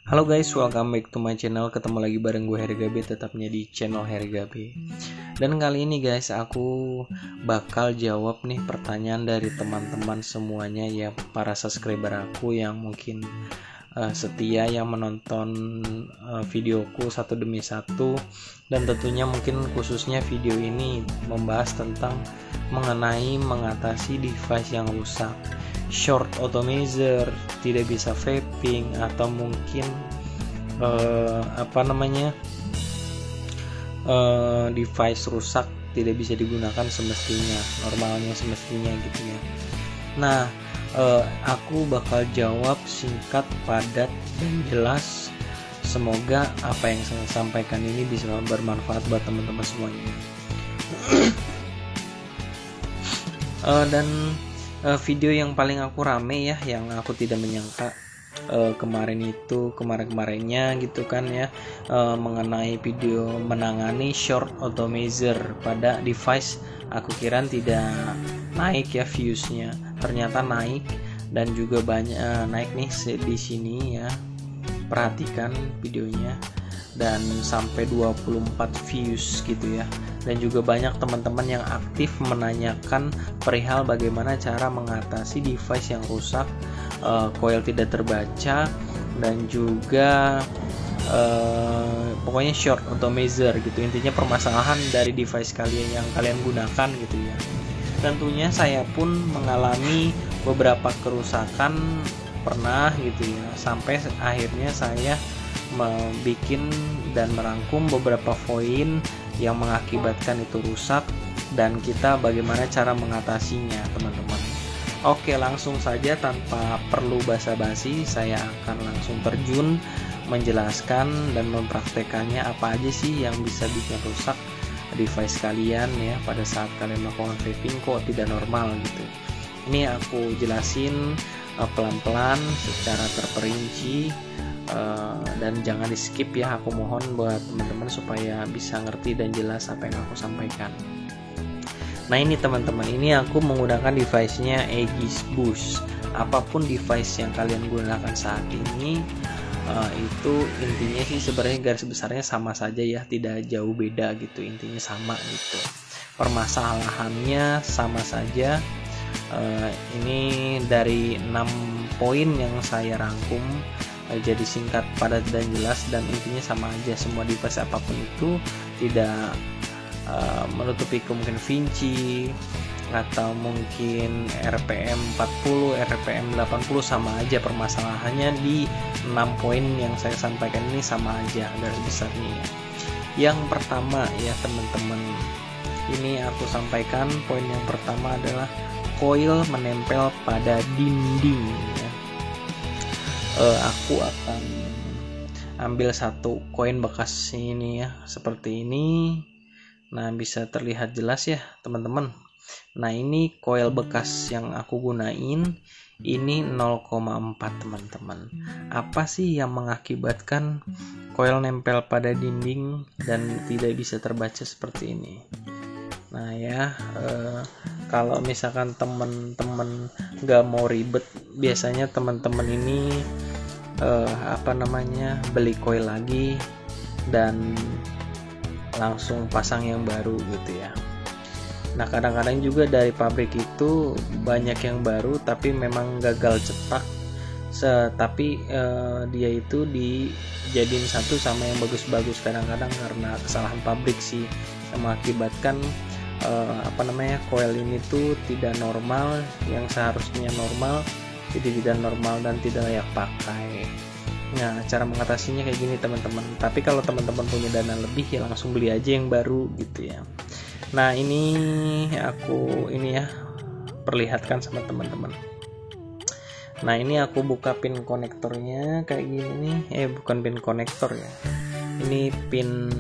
Halo guys, welcome back to my channel. Ketemu lagi bareng gue Hergabe, tetapnya di channel Hergabe. Dan kali ini guys, aku bakal jawab nih pertanyaan dari teman-teman semuanya ya, para subscriber aku yang mungkin setia yang menonton videoku satu demi satu. Dan tentunya mungkin khususnya video ini membahas tentang mengatasi device yang rusak, short atomizer, tidak bisa vaping, atau mungkin device rusak tidak bisa digunakan normalnya semestinya gitu ya. Nah, aku bakal jawab singkat, padat, dan jelas. Semoga apa yang saya sampaikan ini bisa bermanfaat buat teman-teman semuanya. Dan video yang paling aku rame ya, yang aku tidak menyangka kemarinnya gitu kan ya, mengenai video menangani short atomizer pada device. Aku kira tidak naik ya viewsnya, ternyata naik, dan juga banyak naik nih di sini ya. Perhatikan videonya, dan sampai 24 views gitu ya. Dan juga banyak teman-teman yang aktif menanyakan perihal bagaimana cara mengatasi device yang rusak, coil tidak terbaca, dan juga pokoknya short atomizer gitu. Intinya permasalahan dari device kalian yang kalian gunakan gitu ya. Tentunya saya pun mengalami beberapa kerusakan pernah gitu ya, sampai akhirnya saya membuat dan merangkum beberapa poin yang mengakibatkan itu rusak, dan kita bagaimana cara mengatasinya teman-teman. Oke, langsung saja tanpa perlu basa-basi, saya akan langsung terjun menjelaskan dan mempraktekannya apa aja sih yang bisa bikin rusak device kalian ya pada saat kalian melakukan vaping kok tidak normal gitu. Ini aku jelasin pelan-pelan secara terperinci, dan jangan di skip ya, aku mohon buat teman-teman supaya bisa ngerti dan jelas apa yang aku sampaikan. Nah ini teman-teman, ini aku menggunakan device-nya Aegis Boost. Apapun device yang kalian gunakan saat ini, itu intinya sih sebenarnya garis besarnya sama saja ya, tidak jauh beda gitu, intinya sama gitu, permasalahannya sama saja. Ini dari 6 poin yang saya rangkum, jadi singkat, padat, dan jelas, dan intinya sama aja. Semua device apapun itu tidak menutupi kemungkinan Vinci atau mungkin RPM 40, RPM 80, sama aja permasalahannya di 6 poin yang saya sampaikan ini, sama aja garis besarnya. Yang pertama ya teman-teman, ini aku sampaikan poin yang pertama adalah coil menempel pada dinding ya. Aku akan ambil satu koin bekas ini ya, seperti ini. Nah, bisa terlihat jelas ya teman-teman. Nah, ini coil bekas yang aku gunain, ini 0,4 teman-teman. Apa sih yang mengakibatkan coil nempel pada dinding dan tidak bisa terbaca seperti ini? Nah ya, kalau misalkan teman-teman nggak mau ribet, biasanya teman-teman ini beli coil lagi dan langsung pasang yang baru gitu ya. Nah kadang-kadang juga dari pabrik itu banyak yang baru tapi memang gagal cetak, tapi dia itu dijadiin satu sama yang bagus-bagus, kadang-kadang karena kesalahan pabrik sih yang mengakibatkan coil ini tuh tidak normal, yang seharusnya normal jadi tidak normal dan tidak layak pakai. Nah cara mengatasinya kayak gini teman-teman, tapi kalau teman-teman punya dana lebih ya langsung beli aja yang baru gitu ya. Nah ini aku perlihatkan sama teman-teman. Nah ini aku buka pin konektornya kayak gini nih, bukan pin konektor ya, ini pin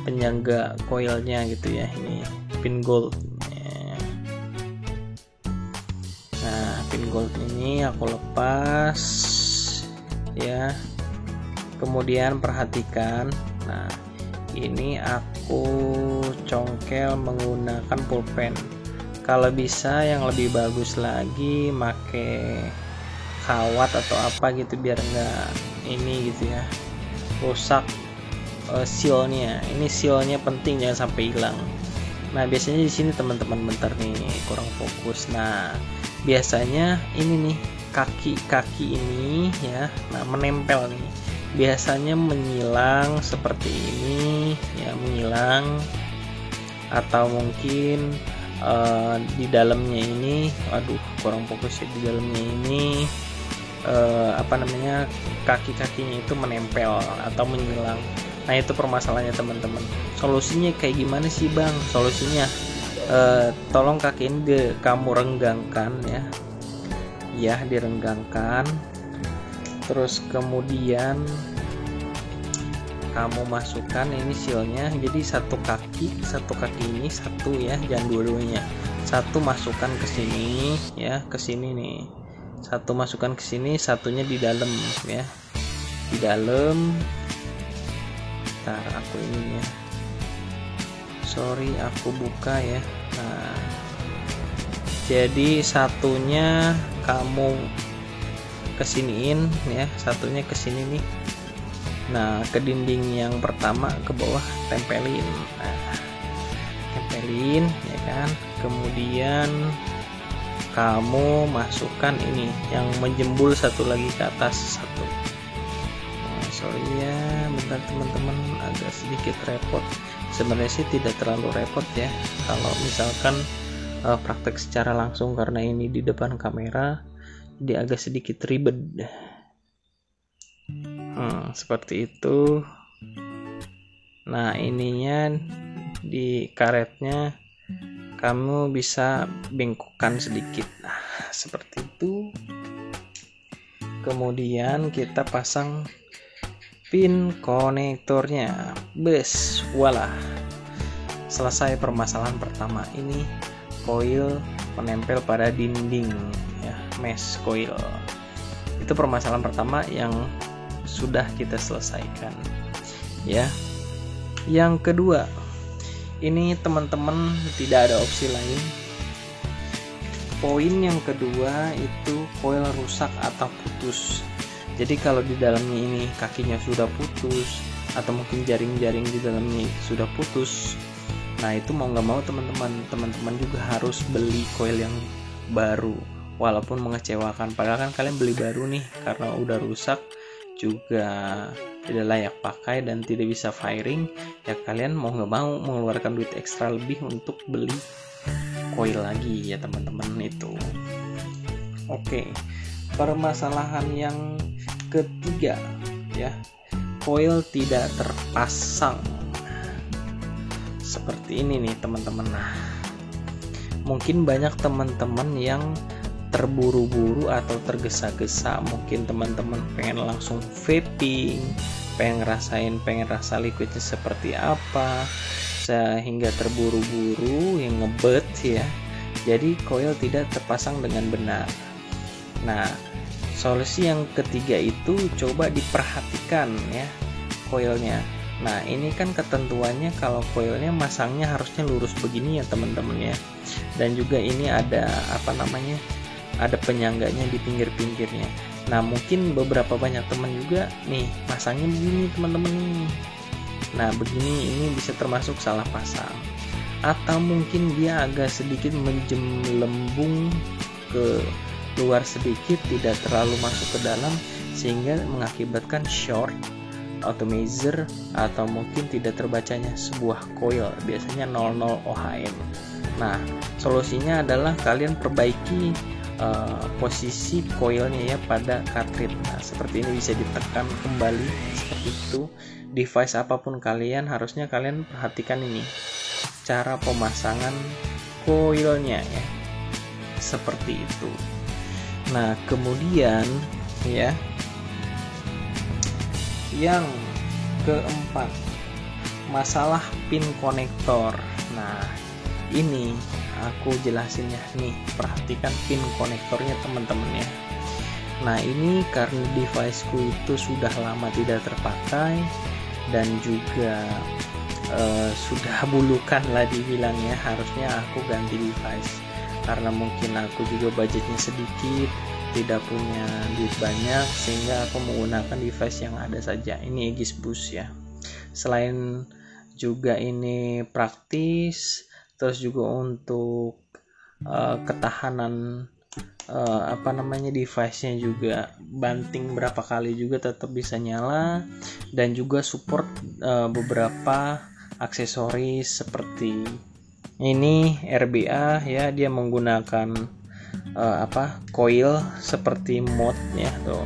penyangga coilnya gitu ya, ini pin gold. Nah pin gold ini aku lepas ya, kemudian perhatikan. Nah ini aku congkel menggunakan pulpen. Kalau bisa yang lebih bagus lagi make kawat atau apa gitu biar nggak ini gitu ya rusak sealnya. Ini sealnya penting, jangan sampai hilang. Nah biasanya di sini teman-teman bentar nih kurang fokus. Nah biasanya ini nih kaki ini ya, nah menempel nih, biasanya menyilang seperti ini ya, menyilang, atau mungkin di dalamnya ini, aduh kurang fokus ya, di dalamnya ini kaki-kakinya itu menempel atau menyilang. Nah itu permasalahannya teman-teman. Solusinya kayak gimana sih bang? Solusinya tolong kaki ini kamu renggangkan ya, direnggangkan. Terus kemudian kamu masukkan ini sealnya. Jadi satu kaki ini satu ya, jangan dua-duanya. Satu masukkan ke sini ya, ke sini nih. Satu masukkan ke sini, satunya di dalam ya, di dalam. Aku ini ya, sorry aku buka ya. Nah jadi satunya kamu kesiniin ya, satunya kesini nih. Nah ke dinding yang pertama ke bawah tempelin, tempelin ya kan. Kemudian kamu masukkan ini yang menjembul satu lagi ke atas satu. Sorry ya, bentar teman-teman, agak sedikit repot. Sebenarnya sih tidak terlalu repot ya kalau misalkan praktek secara langsung, karena ini di depan kamera jadi agak sedikit ribet. Seperti itu. Nah ininya di karetnya kamu bisa bengkokkan sedikit, nah seperti itu. Kemudian kita pasang pin konektornya, bes, voila, selesai permasalahan pertama. Ini coil menempel pada dinding ya, mesh coil. Itu permasalahan pertama yang sudah kita selesaikan ya. Yang kedua, ini teman-teman tidak ada opsi lain. Poin yang kedua itu coil rusak atau putus. Jadi kalau di dalamnya ini kakinya sudah putus, atau mungkin jaring-jaring di dalamnya sudah putus, nah itu mau nggak mau teman-teman juga harus beli coil yang baru, walaupun mengecewakan. Padahal kan kalian beli baru nih, karena udah rusak juga tidak layak pakai dan tidak bisa firing, ya kalian mau nggak mau mengeluarkan duit ekstra lebih untuk beli coil lagi ya teman-teman itu. Oke, permasalahan yang ketiga ya, coil tidak terpasang seperti ini nih teman-teman. Nah mungkin banyak teman-teman yang terburu-buru atau tergesa-gesa, mungkin teman-teman pengen langsung vaping, pengen rasa liquidnya seperti apa, sehingga terburu-buru yang ngebet ya, jadi coil tidak terpasang dengan benar. Nah solusi yang ketiga itu coba diperhatikan ya coilnya. Nah ini kan ketentuannya kalau coilnya masangnya harusnya lurus begini ya teman-teman ya, dan juga ini ada ada penyangganya di pinggir-pinggirnya. Nah mungkin beberapa banyak teman juga nih masangnya begini teman-teman nih. Nah begini ini bisa termasuk salah pasang, atau mungkin dia agak sedikit menjelembung ke luar sedikit, tidak terlalu masuk ke dalam, sehingga mengakibatkan short, atomizer, atau mungkin tidak terbacanya sebuah coil, biasanya 00 ohm. Nah solusinya adalah kalian perbaiki posisi coilnya ya pada cartridge. Nah seperti ini bisa ditekan kembali seperti itu. Device apapun kalian, harusnya kalian perhatikan ini cara pemasangan coilnya ya, seperti itu. Nah kemudian ya, yang keempat, masalah pin konektor. Nah ini aku jelasin ya nih, perhatikan pin konektornya teman-teman ya. Nah ini karena deviceku itu sudah lama tidak terpakai dan juga sudah bulukan lah dibilangnya, harusnya aku ganti device. Karena mungkin aku juga budgetnya sedikit, tidak punya duit banyak, sehingga aku menggunakan device yang ada saja. Ini Aegis Boost ya. Selain juga ini praktis, terus juga untuk ketahanan device-nya juga banting berapa kali juga tetap bisa nyala, dan juga support beberapa aksesoris seperti ini RBA ya, dia menggunakan coil seperti mod ya tuh,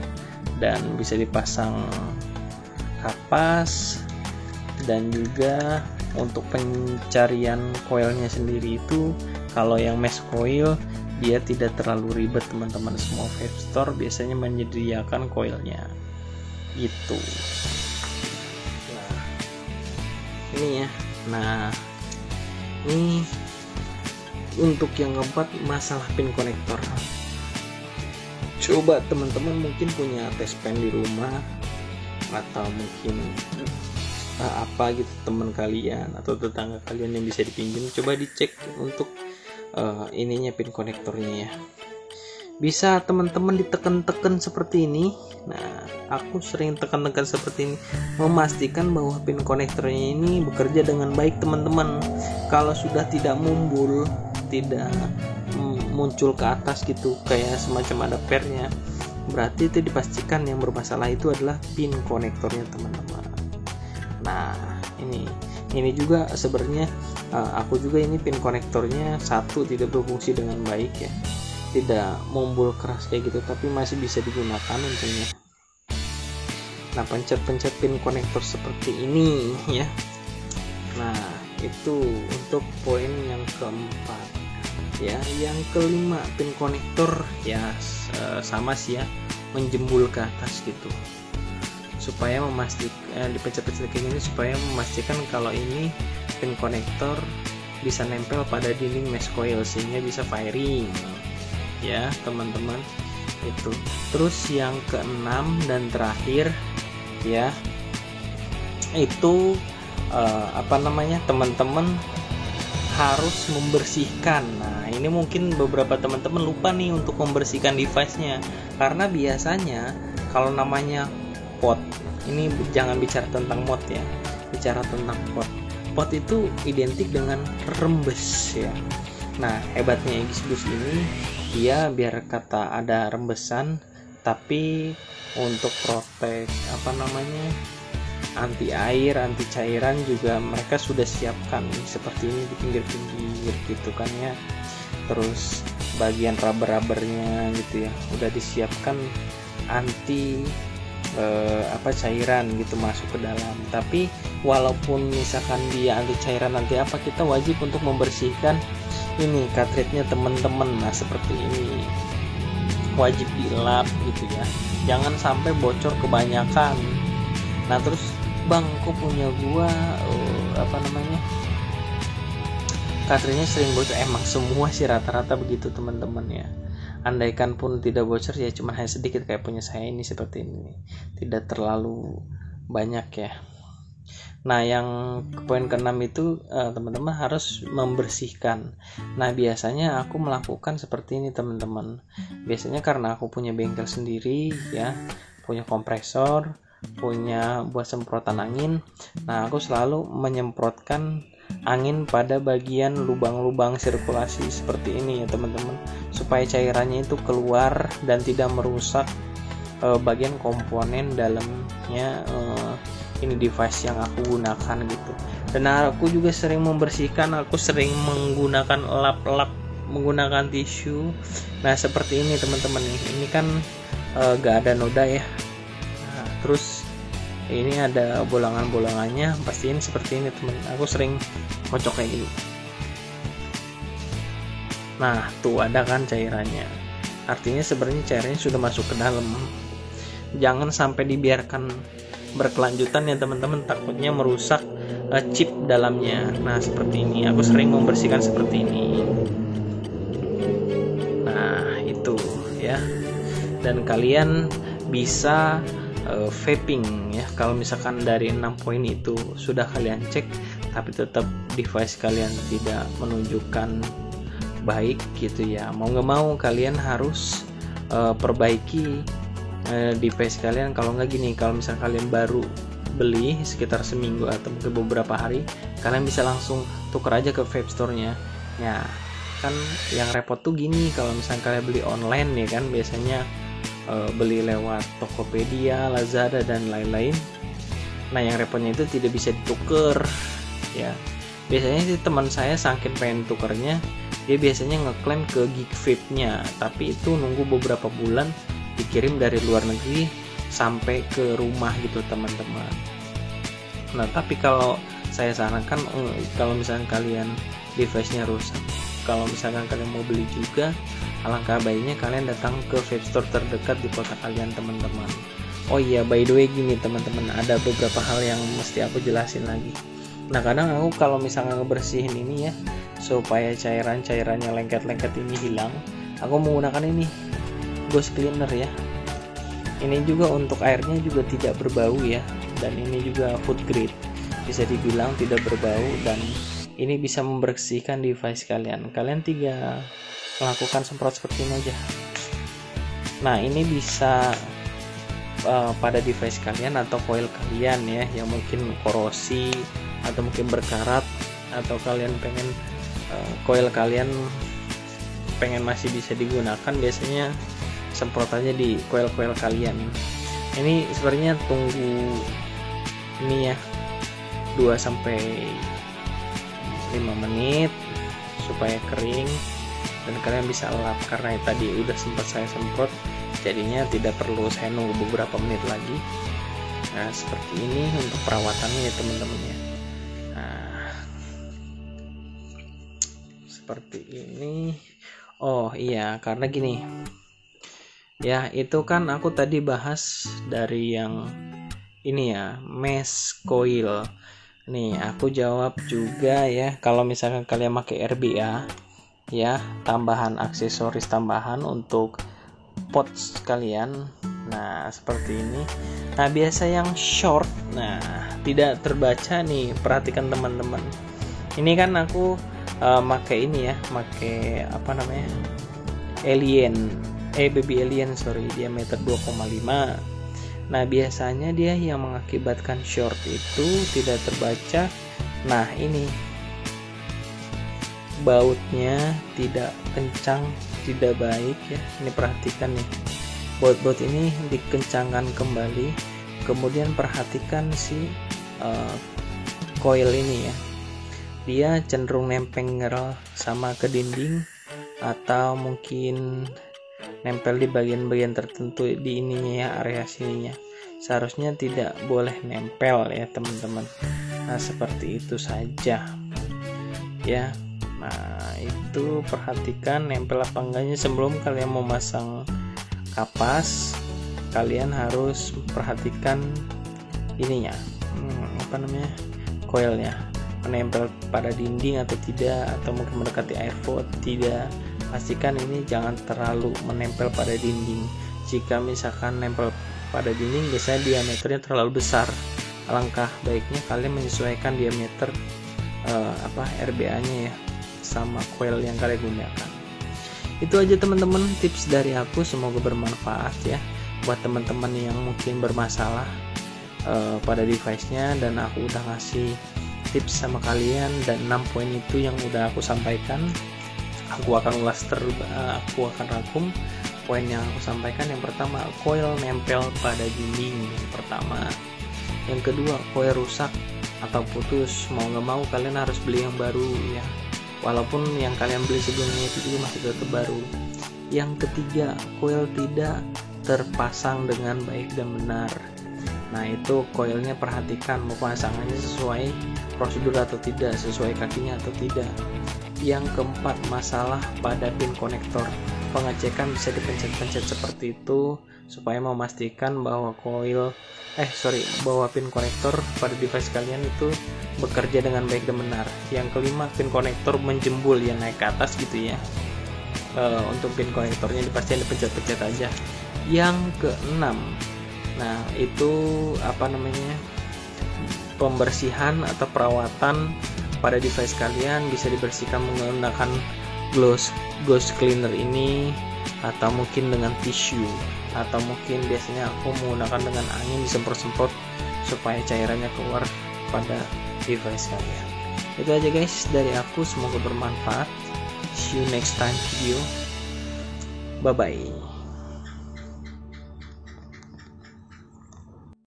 dan bisa dipasang kapas, dan juga untuk pencarian coilnya sendiri itu kalau yang mesh coil dia tidak terlalu ribet teman-teman. Semua vape store biasanya menyediakan coilnya gitu. Nah ini ya, nah ini untuk yang keempat, masalah pin konektor. Coba teman-teman mungkin punya test pen di rumah, atau mungkin apa gitu teman kalian atau tetangga kalian yang bisa dipinjam, coba dicek untuk ininya pin konektornya ya. Bisa teman-teman ditekan-tekan seperti ini. Nah, aku sering tekan-tekan seperti ini, memastikan bahwa pin konektornya ini bekerja dengan baik teman-teman. Kalau sudah tidak mumbul, tidak muncul ke atas gitu kayak semacam ada pernya, berarti itu dipastikan yang bermasalah itu adalah pin konektornya teman-teman. Nah ini juga sebenarnya aku juga ini pin konektornya satu tidak berfungsi dengan baik ya, tidak mumbul keras kayak gitu, tapi masih bisa digunakan untungnya. Nah, pencet-pencet pin konektor seperti ini ya. Nah, itu untuk poin yang keempat ya. Yang kelima, pin konektor ya sama sih ya, menjembul ke atas gitu, supaya memastikan dipencet-pencet kayak gini supaya memastikan kalau ini pin konektor bisa nempel pada dinding mesh coil sehingga bisa firing ya teman-teman itu. Terus yang keenam dan terakhir ya, itu teman-teman harus membersihkan. Nah, ini mungkin beberapa teman-teman lupa nih untuk membersihkan device-nya, karena biasanya kalau namanya pot, ini jangan bicara tentang mod ya, bicara tentang pot. Pot itu identik dengan rembes ya. Nah, hebatnya Aegis Boost ini, dia biar kata ada rembesan, tapi untuk protek anti air, anti cairan juga mereka sudah siapkan seperti ini di pinggir-pinggir gitu kan ya. Terus bagian rubber-rubbernya gitu ya, udah disiapkan anti cairan gitu masuk ke dalam. Tapi walaupun misalkan dia anti cairan nanti kita wajib untuk membersihkan ini cartridge-nya teman-teman. Nah, seperti ini wajib dilap gitu ya, jangan sampai bocor kebanyakan. Nah, terus bang, kok punya gua cartridge-nya sering bocor? Emang semua sih rata-rata begitu teman-teman ya. Andaikan pun tidak bocor ya cuma hanya sedikit kayak punya saya ini seperti ini, tidak terlalu banyak ya. Nah, yang poin ke-6 itu teman-teman harus membersihkan. Nah, biasanya aku melakukan seperti ini teman-teman. Biasanya karena aku punya bengkel sendiri ya, punya kompresor, punya buat semprotan angin. Nah, aku selalu menyemprotkan angin pada bagian lubang-lubang sirkulasi seperti ini ya teman-teman, supaya cairannya itu keluar dan tidak merusak bagian komponen dalamnya ini device yang aku gunakan gitu. Dan aku juga sering membersihkan, aku sering menggunakan lap-lap menggunakan tisu. Nah, seperti ini teman-teman nih, ini kan gak ada noda ya. Nah, terus ini ada bolangan-bolangannya, pastiin seperti ini teman. Aku sering kocok kayak gini. Nah, tuh ada kan cairannya, artinya sebenarnya cairannya sudah masuk ke dalam. Jangan sampai dibiarkan berkelanjutan ya teman-teman, takutnya merusak chip dalamnya. Nah, seperti ini aku sering membersihkan seperti ini. Nah, itu ya. Dan kalian bisa vaping ya, kalau misalkan dari 6 poin itu sudah kalian cek tapi tetap device kalian tidak menunjukkan baik gitu ya, mau nggak mau kalian harus perbaiki device kalian. Kalau nggak gini, kalau misalnya kalian baru beli sekitar seminggu atau mungkin beberapa hari, kalian bisa langsung tuker aja ke vape store-nya. Ya kan yang repot tuh gini, kalau misalnya kalian beli online ya kan, biasanya beli lewat Tokopedia, Lazada dan lain-lain. Nah yang repotnya itu tidak bisa dituker ya. Biasanya sih teman saya saking pengen tukernya, dia biasanya ngeklaim ke Geek Vape-nya, tapi itu nunggu beberapa bulan dikirim dari luar negeri sampai ke rumah gitu teman-teman. Nah tapi kalau saya sarankan, kalau misalkan kalian device-nya rusak, kalau misalkan kalian mau beli juga, alangkah baiknya kalian datang ke vape store terdekat di kota kalian teman-teman. Oh iya, by the way gini teman-teman, ada beberapa hal yang mesti aku jelasin lagi. Nah kadang aku kalau misalnya ngebersihin ini ya, supaya cairan-cairannya lengket-lengket ini hilang, aku menggunakan ini ghost cleaner ya. Ini juga untuk airnya juga tidak berbau ya, dan ini juga food grade, bisa dibilang tidak berbau, dan ini bisa membersihkan device kalian. Kalian tinggal melakukan semprot seperti ini aja. Nah ini bisa pada device kalian atau coil kalian ya, yang mungkin korosi atau mungkin berkarat, atau kalian pengen coil kalian pengen masih bisa digunakan, biasanya semprot aja di coil-coil kalian. Ini sebenarnya tunggu ini ya 2-5 menit supaya kering dan kalian bisa lap, karena tadi udah sempat saya semprot, jadinya tidak perlu saya nunggu beberapa menit lagi. Nah seperti ini untuk perawatannya ya teman-teman ya. Nah seperti ini. Oh iya, karena gini ya, itu kan aku tadi bahas dari yang ini ya, mesh coil. Nih aku jawab juga ya, kalau misalkan kalian pakai RBA ya, tambahan aksesoris tambahan untuk pots kalian. Nah seperti ini. Nah biasa yang short, nah tidak terbaca nih, perhatikan teman-teman. Ini kan aku pakai ini ya, pakai apa namanya, baby alien diameter 2,5. Nah biasanya dia yang mengakibatkan short itu tidak terbaca. Nah ini bautnya tidak kencang, tidak baik ya. Ini perhatikan nih, baut-baut ini dikencangkan kembali. Kemudian perhatikan si coil ini ya, dia cenderung nempel sama ke dinding atau mungkin nempel di bagian-bagian tertentu di ininya ya, area sininya. Seharusnya tidak boleh nempel ya teman-teman. Nah seperti itu saja ya. Nah itu perhatikan nempel apa enggaknya. Sebelum kalian mau masang kapas, kalian harus perhatikan ininya, coilnya menempel pada dinding atau tidak, atau mungkin mendekati air flow tidak. Pastikan ini jangan terlalu menempel pada dinding. Jika misalkan nempel pada dinding, biasanya diameternya terlalu besar. Alangkah baiknya kalian menyesuaikan diameter RBA-nya ya sama coil yang kalian gunakan. Itu aja teman-teman tips dari aku, semoga bermanfaat ya buat teman-teman yang mungkin bermasalah pada device-nya. Dan aku udah ngasih tips sama kalian, dan 6 poin itu yang udah aku sampaikan. Aku akan ulas aku akan rangkum poin yang aku sampaikan. Yang pertama, coil nempel pada dinding yang pertama. Yang kedua, coil rusak atau putus, mau nggak mau kalian harus beli yang baru ya, walaupun yang kalian beli sebelumnya itu juga masih tetap baru. Yang ketiga, coil tidak terpasang dengan baik dan benar. Nah itu coilnya perhatikan, mau pasangannya sesuai prosedur atau tidak, sesuai kakinya atau tidak. Yang keempat, masalah pada pin konektor. Pengecekan bisa dipencet-pencet seperti itu supaya memastikan bahwa bahwa pin konektor pada device kalian itu bekerja dengan baik dan benar. Yang kelima, pin konektor menjembul yang naik ke atas gitu ya. Untuk pin konektornya dipastikan dipencet-pencet aja. Yang keenam, nah itu pembersihan atau perawatan pada device kalian bisa dibersihkan menggunakan ghost cleaner ini atau mungkin dengan tisu, atau mungkin biasanya aku menggunakan dengan angin disemprot-semprot supaya cairannya keluar pada device kalian. Itu aja guys dari aku, semoga bermanfaat. See you next time video. Bye bye.